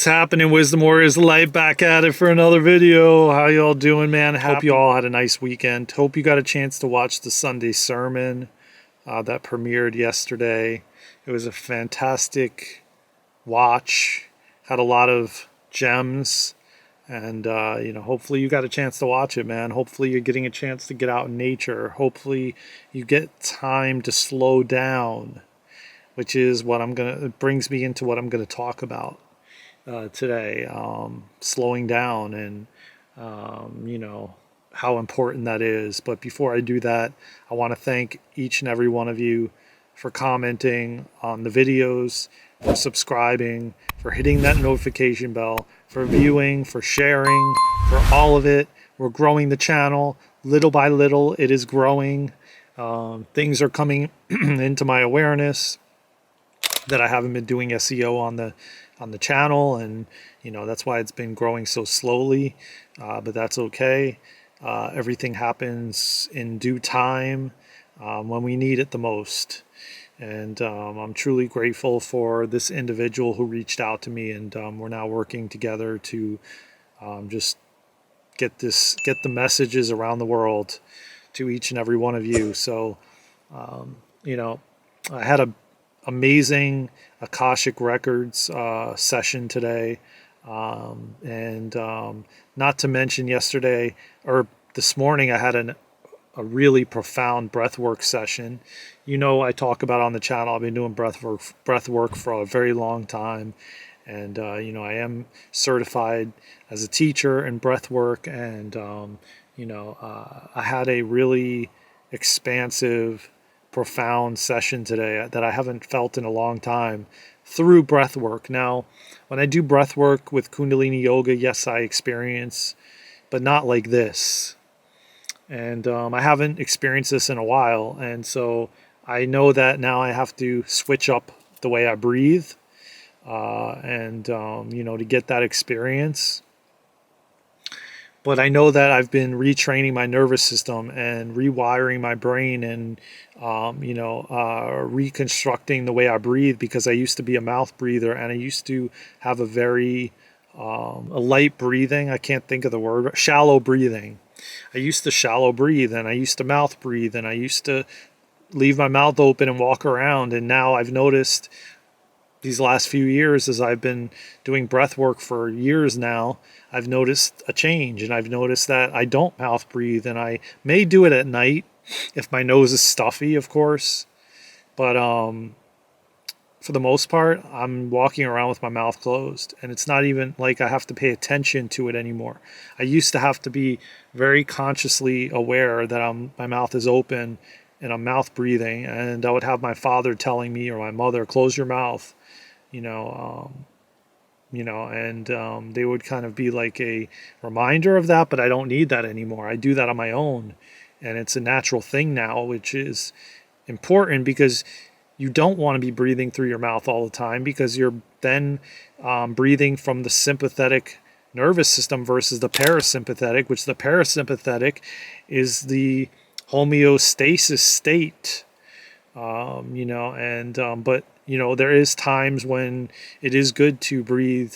What's happening, Wisdom Warriors? Light back at it for another video. How y'all doing, man? Hope you all had a nice weekend. Hope you got a chance to watch the Sunday sermon that premiered yesterday. It was a fantastic watch. Had a lot of gems, and hopefully you got a chance to watch it, man. Hopefully you're getting a chance to get out in nature. Hopefully you get time to slow down, which is what it brings me into what I'm gonna talk about today, slowing down and how important that is. But before I do that, I want to thank each and every one of you for commenting on the videos, for subscribing, for hitting that notification bell, for viewing, for sharing, for all of it. We're growing the channel little by little. It is growing. Things are coming into my awareness that I haven't been doing SEO on the channel, and that's why it's been growing so slowly, but that's okay. Everything happens in due time, when we need it the most, and I'm truly grateful for this individual who reached out to me, and we're now working together to just get the messages around the world to each and every one of you. So I had a amazing Akashic Records session today, and not to mention yesterday or this morning I had a really profound breathwork session. I talk about on the channel, I've been doing breathwork for a very long time, and I am certified as a teacher in breathwork, and I had a really expansive, profound session today that I haven't felt in a long time through breath work. Now, when I do breath work with Kundalini Yoga, yes, I experience, but not like this. And I haven't experienced this in a while. And so I know that now I have to switch up the way I breathe, to get that experience. But I know that I've been retraining my nervous system and rewiring my brain and, reconstructing the way I breathe, because I used to be a mouth breather, and I used to have a very a light breathing. I can't think of the word. Shallow breathing. I used to shallow breathe, and I used to mouth breathe, and I used to leave my mouth open and walk around. And now I've noticed these last few years, as I've been doing breath work for years now, I've noticed a change, and I've noticed that I don't mouth breathe, and I may do it at night if my nose is stuffy, of course, but for the most part, I'm walking around with my mouth closed, and it's not even like I have to pay attention to it anymore. I used to have to be very consciously aware that my mouth is open and I'm mouth breathing, and I would have my father telling me, or my mother, close your mouth, they would kind of be like a reminder of that, but I don't need that anymore. I do that on my own, and it's a natural thing now, which is important, because you don't want to be breathing through your mouth all the time, because you're then breathing from the sympathetic nervous system versus the parasympathetic, which the parasympathetic is the homeostasis state. But there is times when it is good to breathe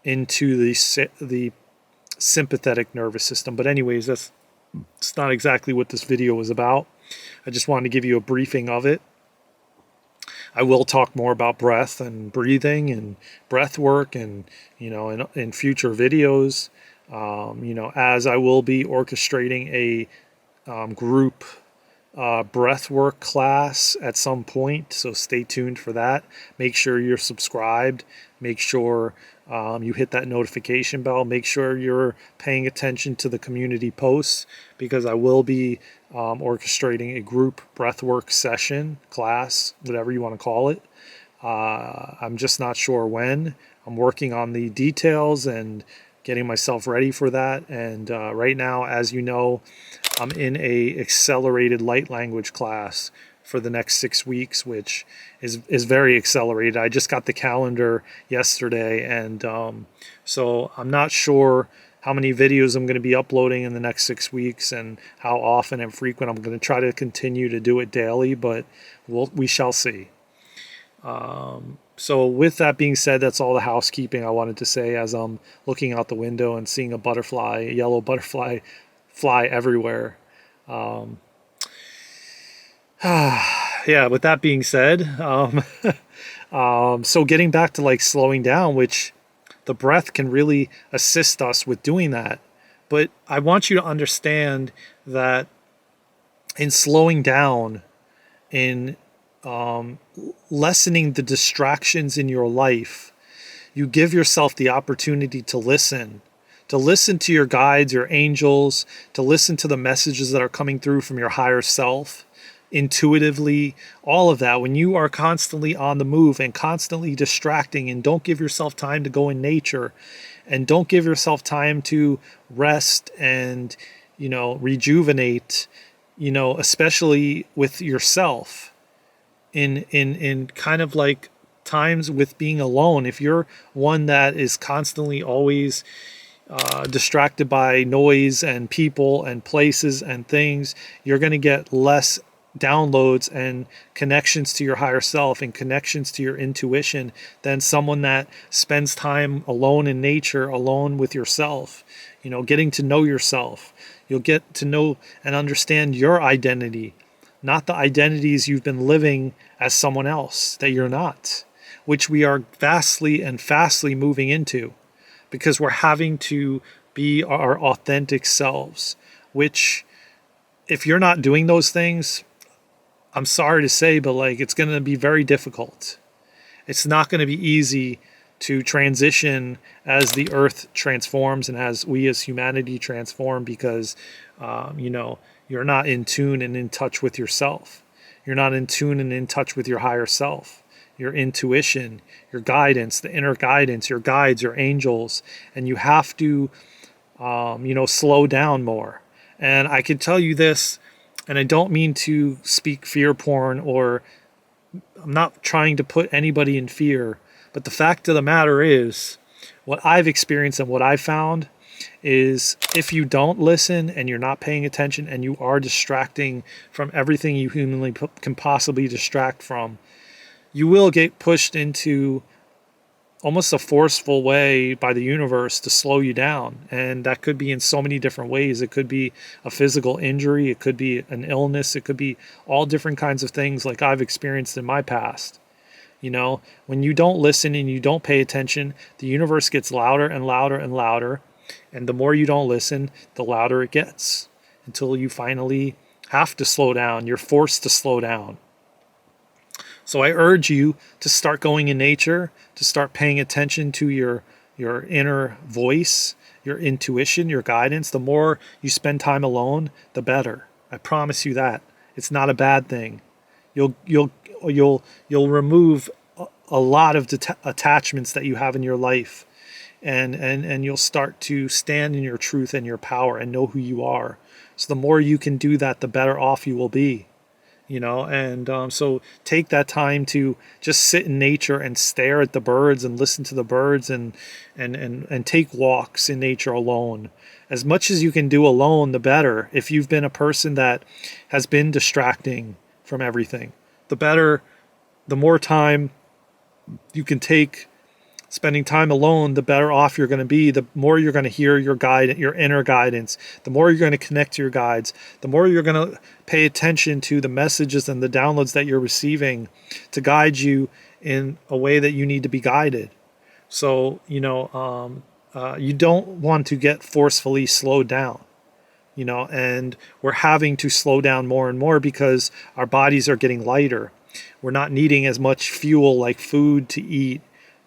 into the sympathetic nervous system. But anyways, that's not exactly what this video was about. I just wanted to give you a briefing of it. I will talk more about breath and breathing and breath work, and in future videos, as I will be orchestrating a group breathwork class at some point, so stay tuned for that. Make sure you're subscribed. Make sure you hit that notification bell. Make sure you're paying attention to the community posts, because I will be orchestrating a group breathwork session, class, whatever you want to call it. I'm just not sure when. I'm working on the details and getting myself ready for that. And right now, as you know, I'm in a accelerated light language class for the next 6 weeks, which is very accelerated. I just got the calendar yesterday, and so I'm not sure how many videos I'm going to be uploading in the next 6 weeks and how often and frequent. I'm going to try to continue to do it daily, but we shall see. So with that being said, that's all the housekeeping I wanted to say as I'm looking out the window and seeing a butterfly, a yellow butterfly, fly everywhere. Um, yeah, with that being said, so getting back to like slowing down, which the breath can really assist us with doing that. But I want you to understand that in slowing down, in lessening the distractions in your life, you give yourself the opportunity to listen to your guides, your angels, to listen to the messages that are coming through from your higher self, intuitively, all of that. When you are constantly on the move and constantly distracting and don't give yourself time to go in nature and don't give yourself time to rest and, rejuvenate, especially with yourself in kind of like times with being alone. If you're one that is constantly always distracted by noise and people and places and things, you're going to get less downloads and connections to your higher self and connections to your intuition than someone that spends time alone in nature, alone with yourself, getting to know yourself. You'll get to know and understand your identity, not the identities you've been living as someone else that you're not, which we are vastly and fastly moving into, because we're having to be our authentic selves, which if you're not doing those things, I'm sorry to say, but like it's going to be very difficult. It's not going to be easy to transition as the earth transforms and as we as humanity transform, because you're not in tune and in touch with yourself. You're not in tune and in touch with your higher self, your intuition, your guidance, the inner guidance, your guides, your angels, and you have to slow down more. And I can tell you this, and I don't mean to speak fear porn, or I'm not trying to put anybody in fear, but the fact of the matter is, what I've experienced and what I've found is, if you don't listen and you're not paying attention and you are distracting from everything you humanly can possibly distract from, you will get pushed into almost a forceful way by the universe to slow you down. And that could be in so many different ways. It could be a physical injury, it could be an illness, it could be all different kinds of things like I've experienced in my past. When you don't listen and you don't pay attention, the universe gets louder and louder and louder. And the more you don't listen, the louder it gets, until you finally have to slow down. You're forced to slow down. So I urge you to start going in nature, to start paying attention to your inner voice, your intuition, your guidance. The more you spend time alone, the better. I promise you that. It's not a bad thing. You'll remove a lot of attachments that you have in your life, and you'll start to stand in your truth and your power and know who you are. So the more you can do that, the better off you will be. So take that time to just sit in nature and stare at the birds and listen to the birds, and take walks in nature alone. As much as you can do alone, the better. If you've been a person that has been distracting from everything, the better, the more time you can take spending time alone, the better off you're going to be. The more you're going to hear your guide, your inner guidance, the more you're going to connect to your guides, the more you're going to pay attention to the messages and the downloads that you're receiving to guide you in a way that you need to be guided. So, you don't want to get forcefully slowed down, and we're having to slow down more and more because our bodies are getting lighter. We're not needing as much fuel like food to eat.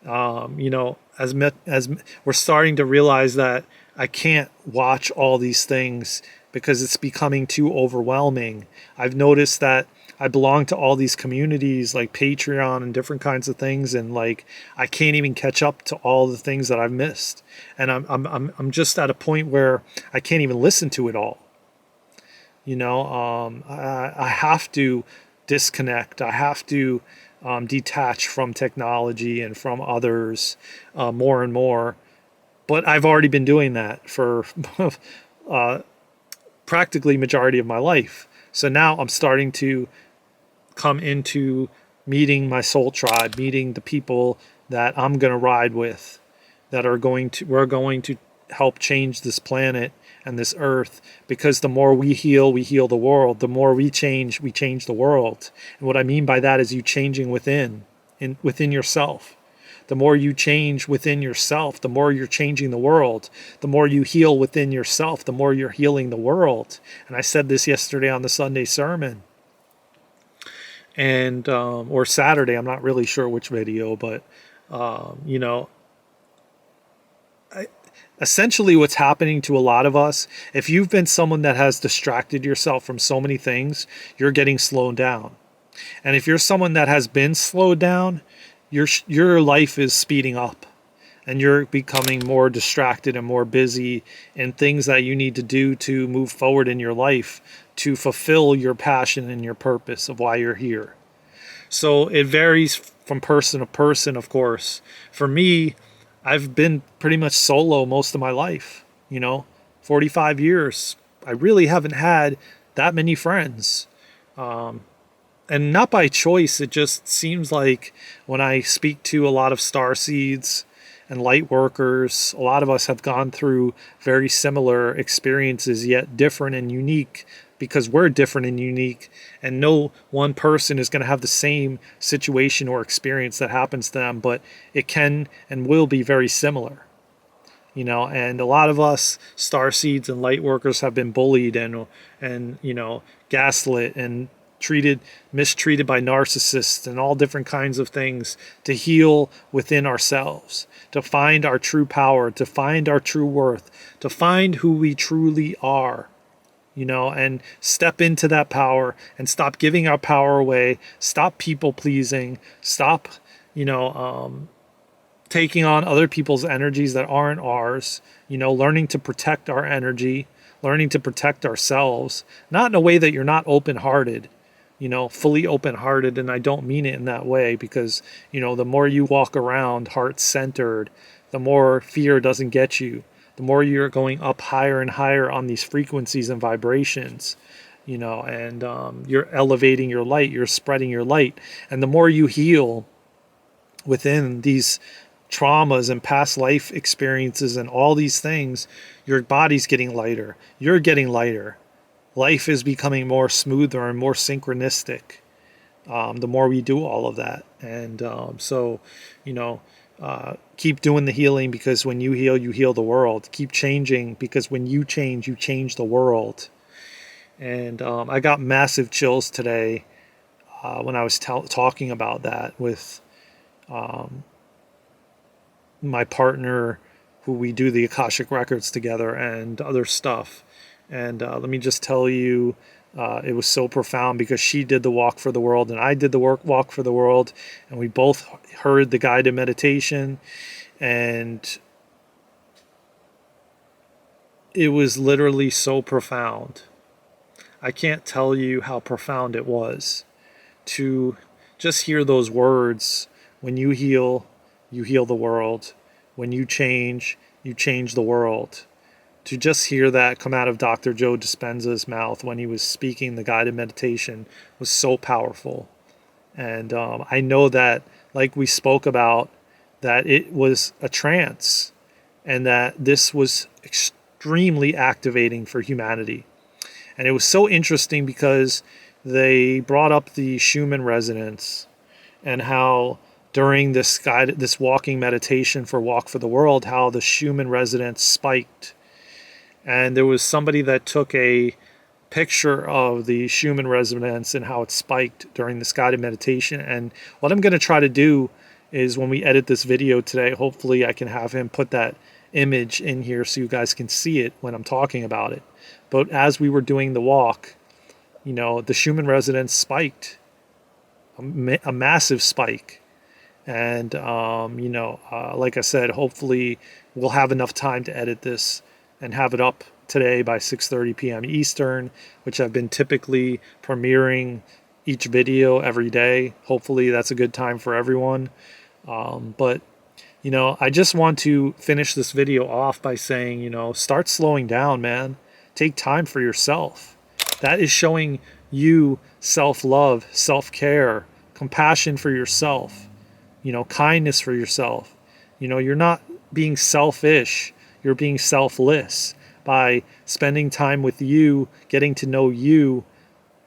As we're starting to realize that I can't watch all these things because it's becoming too overwhelming. I've noticed that I belong to all these communities like Patreon and different kinds of things, and like I can't even catch up to all the things that I've missed. And I'm just at a point where I can't even listen to it all. I have to disconnect. I have to detach from technology and from others more and more. But I've already been doing that for practically majority of my life. So now I'm starting to come into meeting my soul tribe, meeting the people that I'm going to ride with, that we're going to help change this planet and this earth, because the more we heal the world. The more we change the world. And what I mean by that is you changing within yourself. The more you change within yourself, the more you're changing the world. The more you heal within yourself, the more you're healing the world. And I said this yesterday on the Sunday sermon, and or Saturday, I'm not really sure which video, but you know, essentially what's happening to a lot of us, if you've been someone that has distracted yourself from so many things, you're getting slowed down. And if you're someone that has been slowed down, your life is speeding up, and you're becoming more distracted and more busy in things that you need to do to move forward in your life, to fulfill your passion and your purpose of why you're here. So it varies from person to person, of course. For me, I've been pretty much solo most of my life, 45 years. I really haven't had that many friends. And not by choice. It just seems like when I speak to a lot of star seeds and light workers, a lot of us have gone through very similar experiences, yet different and unique, because we're different and unique, and no one person is going to have the same situation or experience that happens to them, but it can and will be very similar. And a lot of us star seeds and light workers have been bullied and gaslit and mistreated by narcissists and all different kinds of things, to heal within ourselves, to find our true power, to find our true worth, to find who we truly are, and step into that power and stop giving our power away, stop people pleasing, stop, taking on other people's energies that aren't ours, learning to protect our energy, learning to protect ourselves, not in a way that you're not open-hearted, fully open-hearted. And I don't mean it in that way, because, the more you walk around heart-centered, the more fear doesn't get you. The more you're going up higher and higher on these frequencies and vibrations, and you're elevating your light, you're spreading your light. And the more you heal within these traumas and past life experiences and all these things, your body's getting lighter, you're getting lighter. Life is becoming more smoother and more synchronistic, the more we do all of that. And keep doing the healing, because when you heal the world. Keep changing, because when you change the world. And I got massive chills today when I was talking about that with my partner, who we do the Akashic Records together and other stuff. And let me just tell you, it was so profound, because she did the walk for the world and I did the walk for the world, and we both heard the guided meditation, and it was literally so profound. I can't tell you how profound it was to just hear those words. When you heal the world. When you change the world. To just hear that come out of Dr. Joe Dispenza's mouth when he was speaking the guided meditation was so powerful. And I know that, like we spoke about, that it was a trance, and that this was extremely activating for humanity. And it was so interesting, because they brought up the Schumann resonance, and how during this walking meditation for Walk for the World, how the Schumann resonance spiked. And there was somebody that took a picture of the Schumann resonance and how it spiked during this guided meditation. And what I'm going to try to do is, when we edit this video today, hopefully I can have him put that image in here so you guys can see it when I'm talking about it. But as we were doing the walk, the Schumann resonance spiked, a massive spike. And, like I said, hopefully we'll have enough time to edit this and have it up today by 6:30 p.m. Eastern, which I've been typically premiering each video every day. Hopefully that's a good time for everyone. But I just want to finish this video off by saying, start slowing down, man. Take time for yourself. That is showing you self-love, self-care, compassion for yourself, kindness for yourself. You're not being selfish, you're being selfless by spending time with you, getting to know you,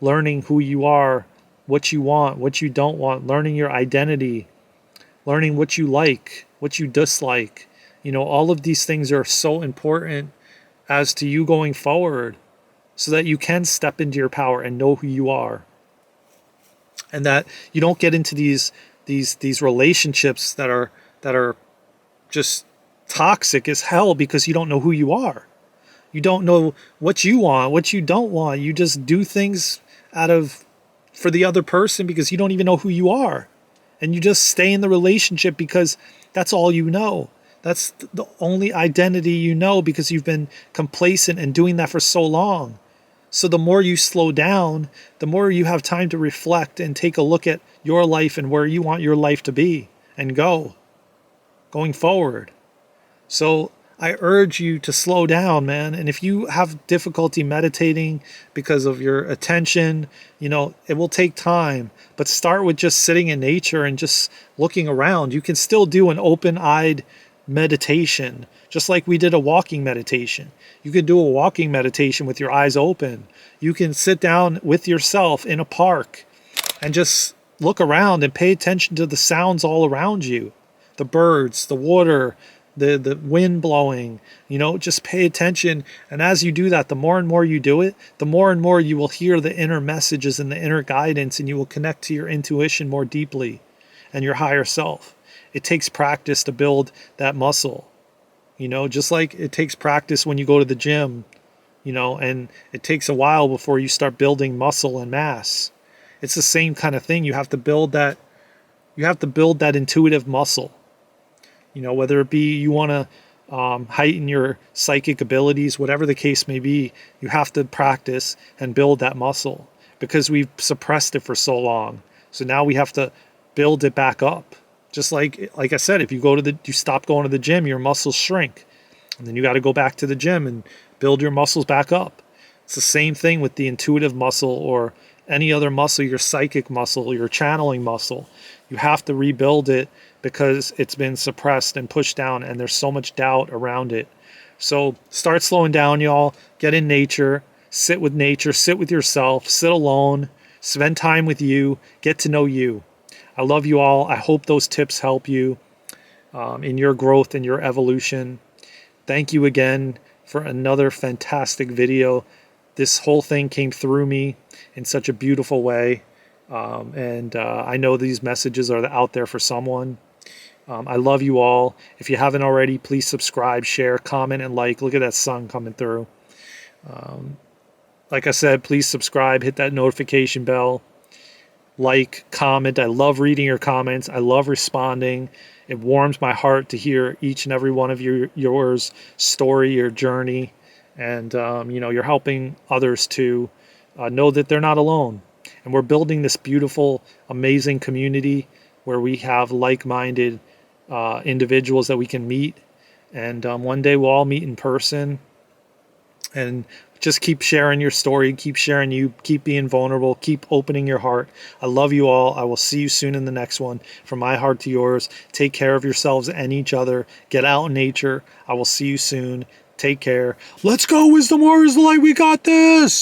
learning who you are, what you want, what you don't want, learning your identity, learning what you like, what you dislike. All of these things are so important as to you going forward so that you can step into your power and know who you are. And that you don't get into these relationships that are just toxic as hell because you don't know who you are. You don't know what you want, what you don't want. You just do things for the other person because you don't even know who you are. And you just stay in the relationship because that's all you know. That's the only identity you know because you've been complacent and doing that for so long. So the more you slow down, the more you have time to reflect and take a look at your life and where you want your life to be and going forward. So I urge you to slow down, man. And if you have difficulty meditating because of your attention, it will take time. But start with just sitting in nature and just looking around. You can still do an open-eyed meditation, just like we did a walking meditation. You could do a walking meditation with your eyes open. You can sit down with yourself in a park and just look around and pay attention to the sounds all around you. The birds, the water, the wind blowing, just pay attention. And as you do that, the more and more you do it, the more and more you will hear the inner messages and the inner guidance, and you will connect to your intuition more deeply and your higher self. It takes practice to build that muscle, just like it takes practice when you go to the gym, and it takes a while before you start building muscle and mass. It's the same kind of thing. You have to build that intuitive muscle. Whether it be you want to heighten your psychic abilities, whatever the case may be, you have to practice and build that muscle because we've suppressed it for so long. So now we have to build it back up. Just like I said, if you stop going to the gym, your muscles shrink, and then you got to go back to the gym and build your muscles back up. It's the same thing with the intuitive muscle or any other muscle, your psychic muscle, your channeling muscle. You have to rebuild it because it's been suppressed and pushed down, and there's so much doubt around it. So start slowing down, y'all. Get in nature, sit with yourself, sit alone, spend time with you, get to know you. I love you all. I hope those tips help you in your growth and your evolution. Thank you again for another fantastic video. This whole thing came through me in such a beautiful way. And I know these messages are out there for someone. I love you all. If you haven't already, please subscribe, share, comment, and like. Look at that sun coming through. Like I said, please subscribe, hit that notification bell, like, comment. I love reading your comments. I love responding. It warms my heart to hear each and every one of yours story, your journey. And, you're helping others to know that they're not alone. And we're building this beautiful, amazing community where we have like-minded individuals that we can meet. And one day we'll all meet in person. And just keep sharing your story, keep sharing you, keep being vulnerable, keep opening your heart. I love you all. I will see you soon in the next one. From my heart to yours, take care of yourselves and each other. Get out in nature. I will see you soon. Take care. Let's go, Wisdom Warriors Light. We got this.